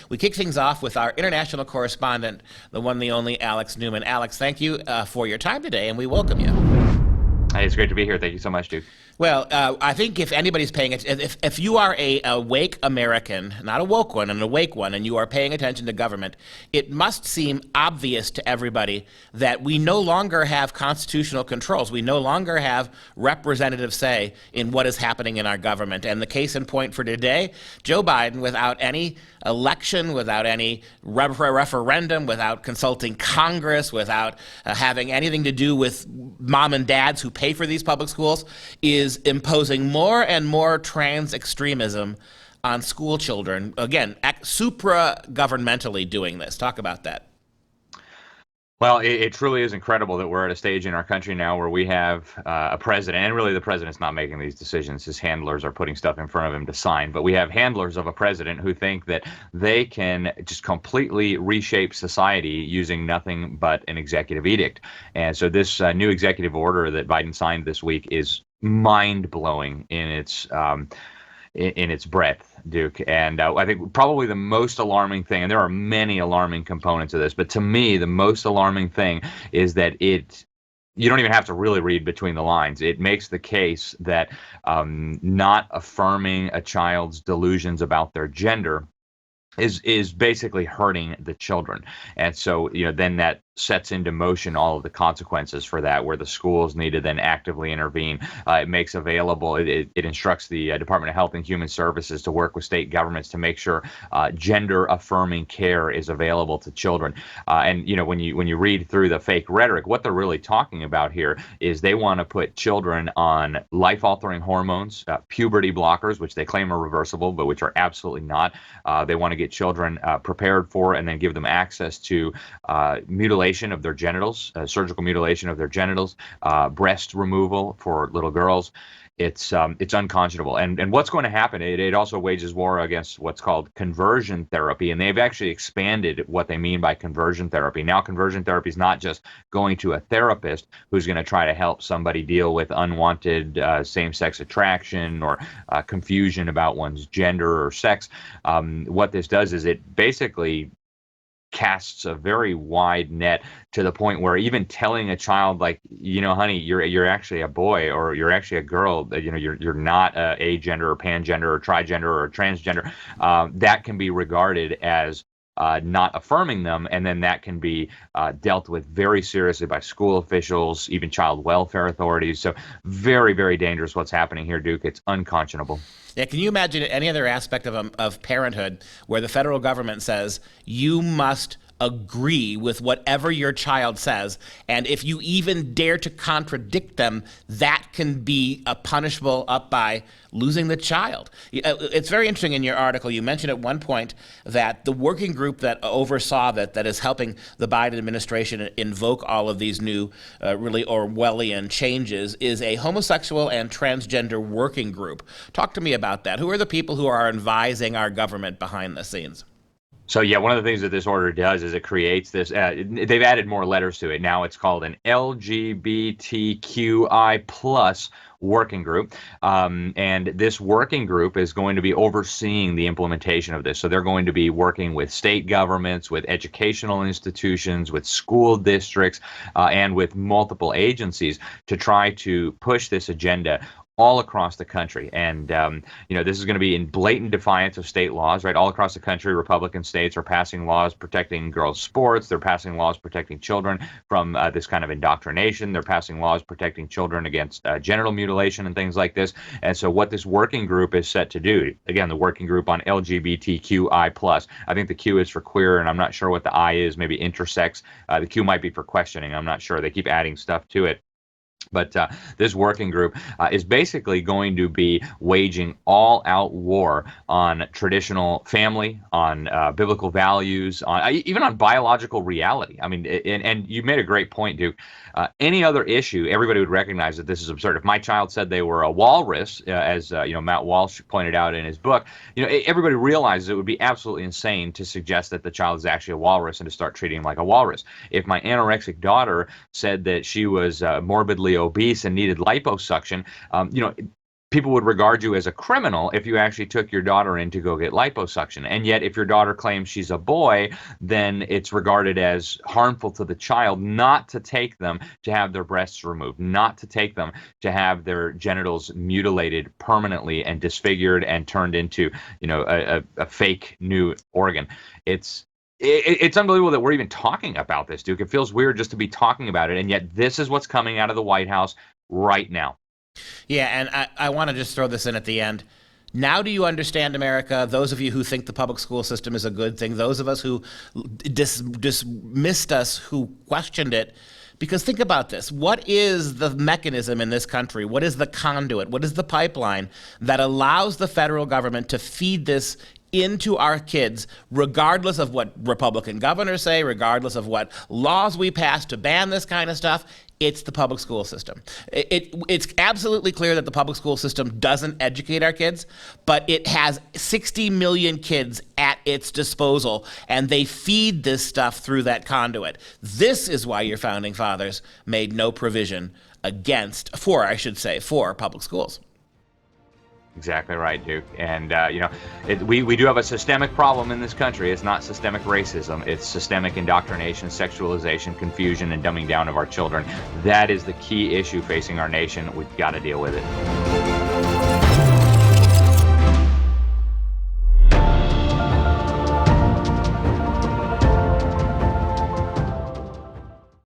we kick things off with our international correspondent, the one, the only Alex Newman. Alex, thank you for your time today, and we welcome you. Hey, it's great to be here. Thank you so much, Duke. Well, I think if anybody's paying attention, if you are a awake American, not a woke one, an awake one, and you are paying attention to government, it must seem obvious to everybody that we no longer have constitutional controls. We no longer have representative say in what is happening in our government. And the case in point for today, Joe Biden, without any election, without any referendum, without consulting Congress, without having anything to do with mom and dads who pay for these public schools, is imposing more and more trans extremism on school children. Again, supra-governmentally doing this. Talk about that. Well, it truly is incredible that we're at a stage in our country now where we have a president, and really the president's not making these decisions. His handlers are putting stuff in front of him to sign. But we have handlers of a president who think that they can just completely reshape society using nothing but an executive edict. And so this new executive order that Biden signed this week is mind-blowing in its breadth, Duke. And I think probably the most alarming thing, and there are many alarming components of this, but to me, the most alarming thing is that you don't even have to really read between the lines. It makes the case that not affirming a child's delusions about their gender is basically hurting the children. And so, then that sets into motion all of the consequences for that, where the schools need to then actively intervene. It makes available, it instructs the Department of Health and Human Services to work with state governments to make sure gender affirming care is available to children. And when you read through the fake rhetoric, what they're really talking about here is they want to put children on life altering hormones, puberty blockers, which they claim are reversible, but which are absolutely not. They want to get children prepared for and then give them access to mutilation of their genitals, surgical mutilation of their genitals, breast removal for little girls. It's unconscionable. And what's going to happen, it also wages war against what's called conversion therapy. And they've actually expanded what they mean by conversion therapy. Now, conversion therapy is not just going to a therapist who's going to try to help somebody deal with unwanted same-sex attraction or confusion about one's gender or sex. What this does is it basically casts a very wide net to the point where even telling a child, like, honey, you're actually a boy, or you're actually a girl, you're not a gender or pangender or trigender or transgender, that can be regarded as not affirming them, and then that can be dealt with very seriously by school officials, even child welfare authorities. So very, very dangerous what's happening here, Duke. It's unconscionable. Yeah, can you imagine any other aspect of parenthood where the federal government says you must agree with whatever your child says, and if you even dare to contradict them, that can be punishable up by losing the child? It's very interesting in your article. You mentioned at one point that the working group that oversaw that is helping the Biden administration invoke all of these new really Orwellian changes is a homosexual and transgender working group. Talk to me about that. Who are the people who are advising our government behind the scenes? So, yeah, one of the things that this order does is it creates this, they've added more letters to it. Now it's called an LGBTQI plus working group. And this working group is going to be overseeing the implementation of this. So they're going to be working with state governments, with educational institutions, with school districts, and with multiple agencies to try to push this agenda all across the country. And, this is going to be in blatant defiance of state laws, right? All across the country, Republican states are passing laws protecting girls' sports. They're passing laws protecting children from this kind of indoctrination. They're passing laws protecting children against genital mutilation and things like this. And so what this working group is set to do, again, the working group on LGBTQI+, I think the Q is for queer, and I'm not sure what the I is, maybe intersex. The Q might be for questioning. I'm not sure. They keep adding stuff to it. But this working group is basically going to be waging all-out war on traditional family, on biblical values, even on biological reality. I mean, and you made a great point, Duke. Any other issue, everybody would recognize that this is absurd. If my child said they were a walrus, as Matt Walsh pointed out in his book, everybody realizes it would be absolutely insane to suggest that the child is actually a walrus and to start treating him like a walrus. If my anorexic daughter said that she was morbidly obese and needed liposuction, people would regard you as a criminal if you actually took your daughter in to go get liposuction. And yet, if your daughter claims she's a boy, then it's regarded as harmful to the child not to take them to have their breasts removed, not to take them to have their genitals mutilated permanently and disfigured and turned into, a fake new organ. It's unbelievable that we're even talking about this, Duke. It feels weird just to be talking about it, and yet this is what's coming out of the White House right now. Yeah, and I want to just throw this in at the end. Now do you understand, America? Those of you who think the public school system is a good thing, those of us who dismissed us, who questioned it, because think about this. What is the mechanism in this country? What is the conduit? What is the pipeline that allows the federal government to feed this into our kids, regardless of what Republican governors say, regardless of what laws we pass to ban this kind of stuff? It's the public school system. It's absolutely clear that the public school system doesn't educate our kids, but it has 60 million kids at its disposal, and they feed this stuff through that conduit. This is why your founding fathers made no provision for public schools. Exactly right, Duke. And, we do have a systemic problem in this country. It's not systemic racism. It's systemic indoctrination, sexualization, confusion, and dumbing down of our children. That is the key issue facing our nation. We've got to deal with it.